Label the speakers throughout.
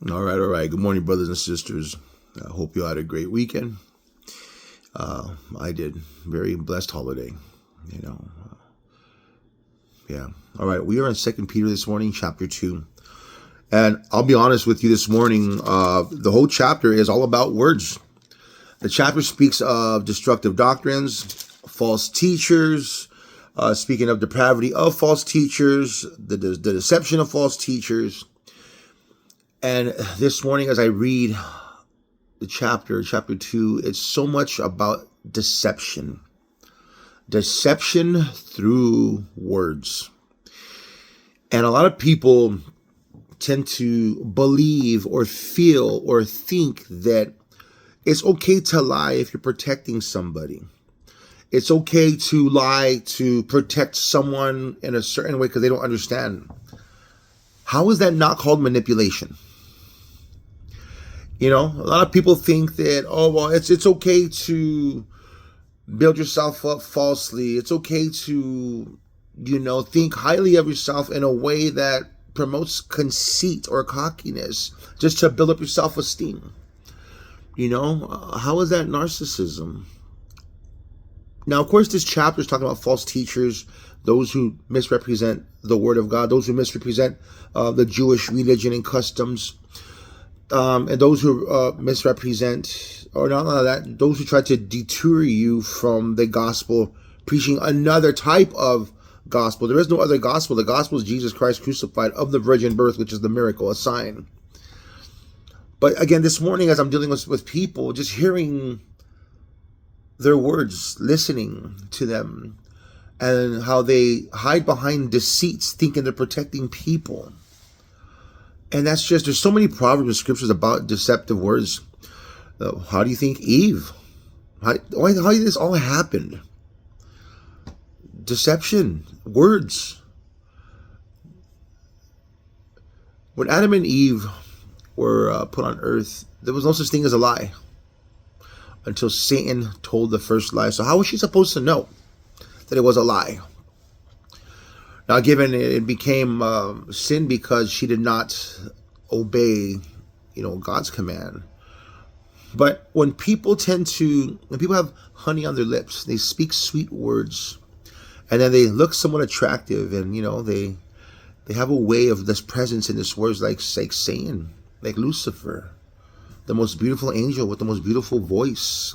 Speaker 1: All right, all right. Good morning, brothers and sisters. I hope you had a great weekend. I did. Very blessed holiday, you know. Yeah. All right, we are in 2 Peter this morning, chapter 2. And I'll be honest with you this morning, the whole chapter is all about words. The chapter speaks of destructive doctrines, false teachers, speaking of depravity of false teachers, the deception of false teachers. And this morning, as I read the chapter 2, it's so much about deception. Deception through words. And a lot of people tend to believe or feel or think that it's okay to lie if you're protecting somebody. It's okay to lie to protect someone in a certain way because they don't understand. How is that not called manipulation? You know, a lot of people think that, oh, well, it's okay to build yourself up falsely. It's okay to, think highly of yourself in a way that promotes conceit or cockiness just to build up your self-esteem. How is that narcissism? Now, of course, this chapter is talking about false teachers, those who misrepresent the word of God, those who misrepresent the Jewish religion and customs. And those who misrepresent, or not only that, those who try to detour you from the gospel, preaching another type of gospel. There is no other gospel. The gospel is Jesus Christ crucified of the virgin birth, which is the miracle, a sign. But again, this morning, as I'm dealing with people, just hearing their words, listening to them, and how they hide behind deceits, thinking they're protecting people. And that's just, there's so many proverbs and scriptures about deceptive words. How do you think Eve? How did this all happen? Deception, words. When Adam and Eve were put on earth, there was no such thing as a lie until Satan told the first lie. So how was she supposed to know that it was a lie? Now, given it became sin because she did not obey, God's command. But when people have honey on their lips, they speak sweet words, and then they look somewhat attractive, and they have a way of this presence in this words, like Satan, like Lucifer, the most beautiful angel with the most beautiful voice.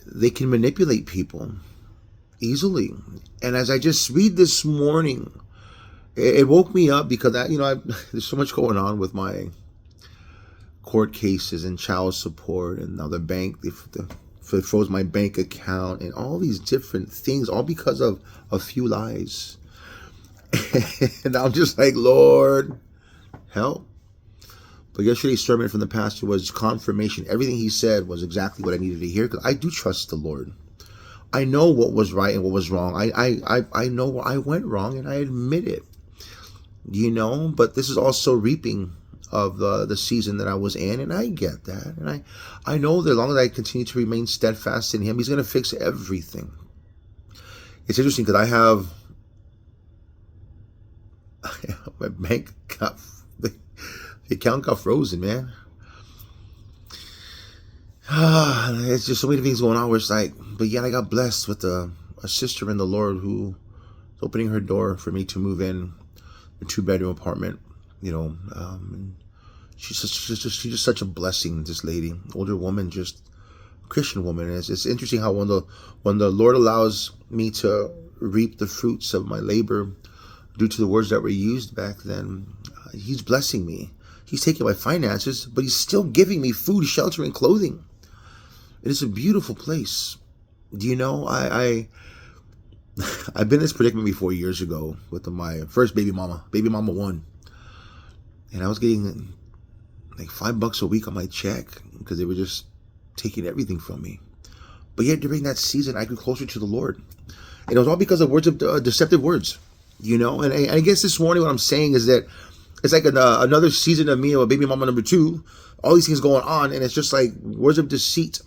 Speaker 1: They can manipulate people easily. And as I just read this morning, it woke me up because there's so much going on with my court cases and child support, and now the bank, they froze my bank account, and all these different things, all because of a few lies. And I'm just like, Lord, help. But yesterday's sermon from the pastor was confirmation. Everything he said was exactly what I needed to hear, because I do trust the Lord. I know what was right and what was wrong. I know I went wrong, and I admit it. But this is also reaping of the season that I was in, and I get that. And I know that as long as I continue to remain steadfast in Him, He's going to fix everything. It's interesting because I have my bank got, the account got frozen, man. It's just so many things going on where it's like, but yet I got blessed with a sister in the Lord who is opening her door for me to move in a 2-bedroom apartment, and she's just such a blessing, this lady, older woman, just Christian woman. And it's interesting how when the Lord allows me to reap the fruits of my labor due to the words that were used back then, He's blessing me. He's taking my finances, but He's still giving me food, shelter, and clothing. It is a beautiful place. I've been in this predicament before years ago with my first baby mama 1. And I was getting like $5 a week on my check because they were just taking everything from me. But yet during that season, I grew closer to the Lord. And it was all because of words of deceptive words, And I guess this morning what I'm saying is that it's like another season of me or baby mama number 2. All these things going on, and it's just like words of deceit.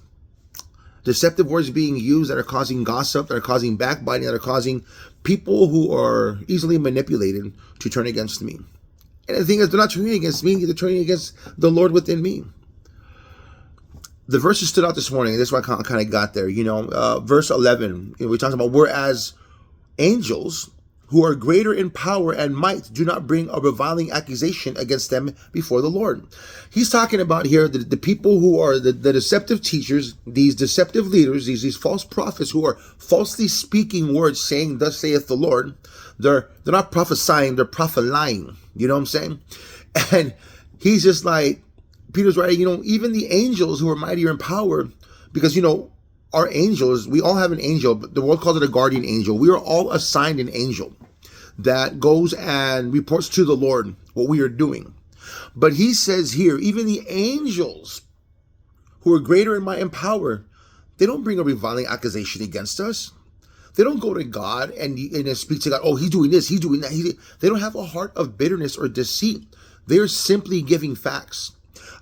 Speaker 1: Deceptive words being used that are causing gossip, that are causing backbiting, that are causing people who are easily manipulated to turn against me. And the thing is, they're not turning against me, they're turning against the Lord within me. The verses stood out this morning, and this is why I kind of got there. Verse 11, we're talking about, whereas angels who are greater in power and might do not bring a reviling accusation against them before the Lord. He's talking about here the people who are the deceptive teachers, these deceptive leaders, these false prophets who are falsely speaking words saying, thus saith the Lord. They're not prophesying, they're prophesying. You know what I'm saying? And he's just like, Peter's writing, even the angels who are mightier in power, because, our angels, we all have an angel, but the world calls it a guardian angel. We are all assigned an angel that goes and reports to the Lord what we are doing. But he says here, even the angels who are greater in might and power, they don't bring a reviling accusation against us. They don't go to God and speak to God, oh, he's doing this, he's doing that. They don't have a heart of bitterness or deceit. They're simply giving facts.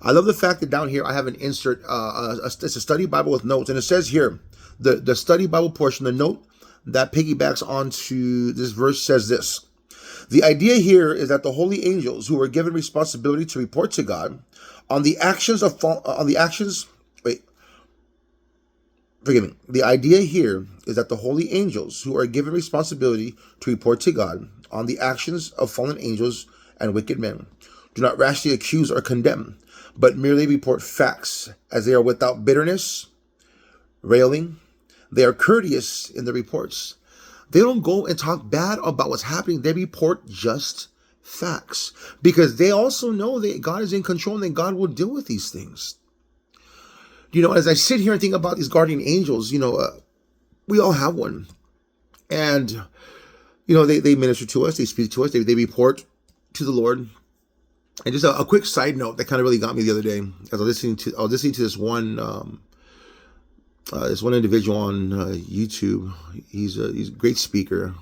Speaker 1: I love the fact that down here I have an insert. It's a study Bible with notes, and it says here, the study Bible portion, the note that piggybacks onto this verse says this: the idea here is that the holy angels who were given responsibility to report to God on the actions of The idea here is that the holy angels who are given responsibility to report to God on the actions of fallen angels and wicked men do not rashly accuse or condemn, but merely report facts, as they are without bitterness, railing. They are courteous in the reports. They don't go and talk bad about what's happening. They report just facts, because they also know that God is in control and that God will deal with these things. As I sit here and think about these guardian angels, we all have one. And, they minister to us, they speak to us, they report to the Lord. And just a quick side note that kind of really got me the other day, as I was listening to this one individual on YouTube. He's a great speaker,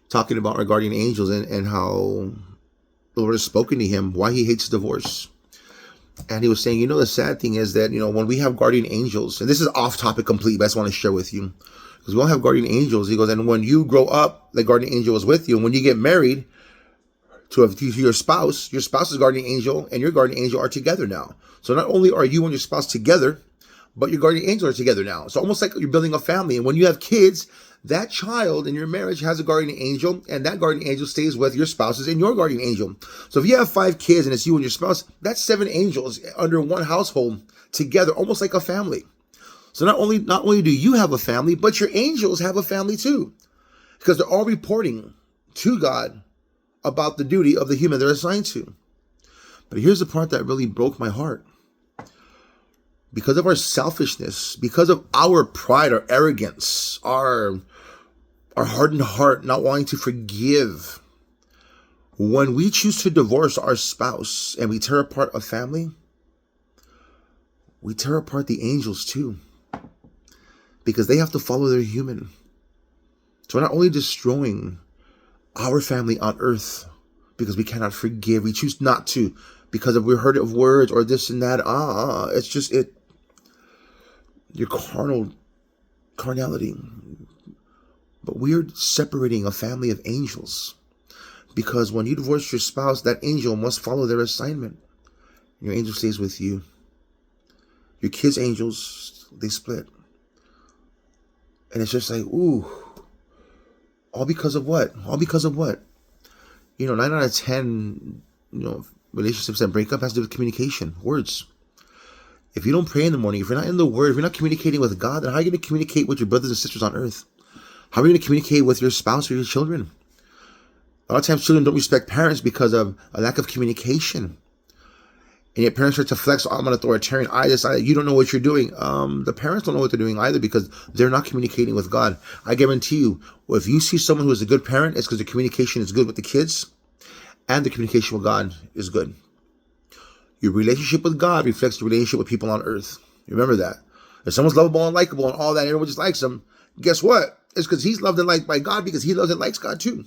Speaker 1: talking about our guardian angels and how the Lord has spoken to him, why he hates divorce. And he was saying, the sad thing is that, when we have guardian angels, and this is off topic completely, but I just want to share with you, because we all have guardian angels. He goes, and when you grow up, the guardian angel is with you. And when you get married to your spouse's guardian angel and your guardian angel are together now. So not only are you and your spouse together, but your guardian angel are together now. It's almost like you're building a family. And when you have kids, that child in your marriage has a guardian angel, and that guardian angel stays with your spouses and your guardian angel. So if you have 5 kids and it's you and your spouse, that's 7 angels under one household together, almost like a family. So not only do you have a family, but your angels have a family too, because they're all reporting to God about the duty of the human they're assigned to. But here's the part that really broke my heart. Because of our selfishness, because of our pride, our arrogance, our hardened heart, not wanting to forgive, when we choose to divorce our spouse and we tear apart a family, we tear apart the angels too, because they have to follow their human. So we're not only destroying our family on earth because we cannot forgive, we choose not to because we're hurt of words or this and that. It's just your carnality. But we're separating a family of angels, because when you divorce your spouse, that angel must follow their assignment. Your angel stays with you. Your kids' angels, they split. And it's just like, ooh, all because of what? 9 out of 10, relationships that break up has to do with communication, words. If you don't pray in the morning, if you're not in the Word, if you're not communicating with God, then how are you going to communicate with your brothers and sisters on earth? How are you going to communicate with your spouse or your children? A lot of times children don't respect parents because of a lack of communication. And yet parents start to flex, I'm an authoritarian, you don't know what you're doing. The parents don't know what they're doing either, because they're not communicating with God. I guarantee you, if you see someone who is a good parent, it's because the communication is good with the kids and the communication with God is good. Your relationship with God reflects the relationship with people on earth. Remember that. If someone's lovable and likable and all that, and everyone just likes them, guess what? It's because he's loved and liked by God, because he loves and likes God too.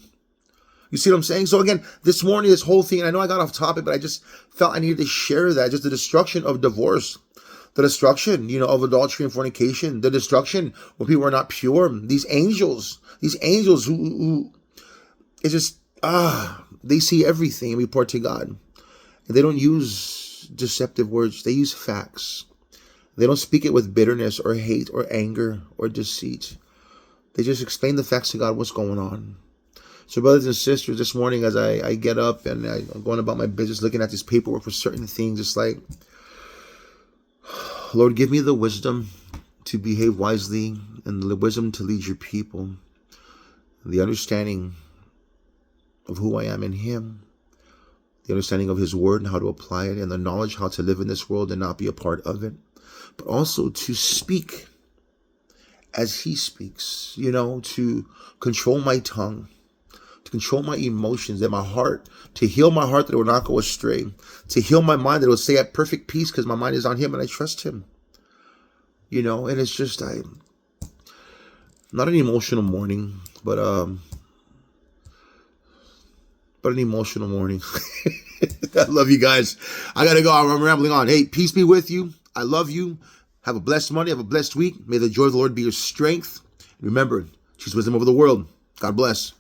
Speaker 1: You see what I'm saying? So again, this morning, this whole thing, and I know I got off topic, but I just felt I needed to share that. Just the destruction of divorce, the destruction, of adultery and fornication, the destruction where people are not pure. These angels who it's just, they see everything and report to God. And they don't use deceptive words. They use facts. They don't speak it with bitterness or hate or anger or deceit. They just explain the facts to God, what's going on. So brothers and sisters, this morning as I get up and I'm going about my business, looking at this paperwork for certain things, it's like, Lord, give me the wisdom to behave wisely and the wisdom to lead your people. The understanding of who I am in him. The understanding of his word and how to apply it. And the knowledge how to live in this world and not be a part of it. But also to speak as he speaks. To control my tongue. To control my emotions and my heart. To heal my heart that it will not go astray. To heal my mind that it will stay at perfect peace because my mind is on him and I trust him. And it's just, not an emotional morning, but an emotional morning. I love you guys. I got to go. I'm rambling on. Hey, peace be with you. I love you. Have a blessed Monday. Have a blessed week. May the joy of the Lord be your strength. Remember, choose wisdom over the world. God bless.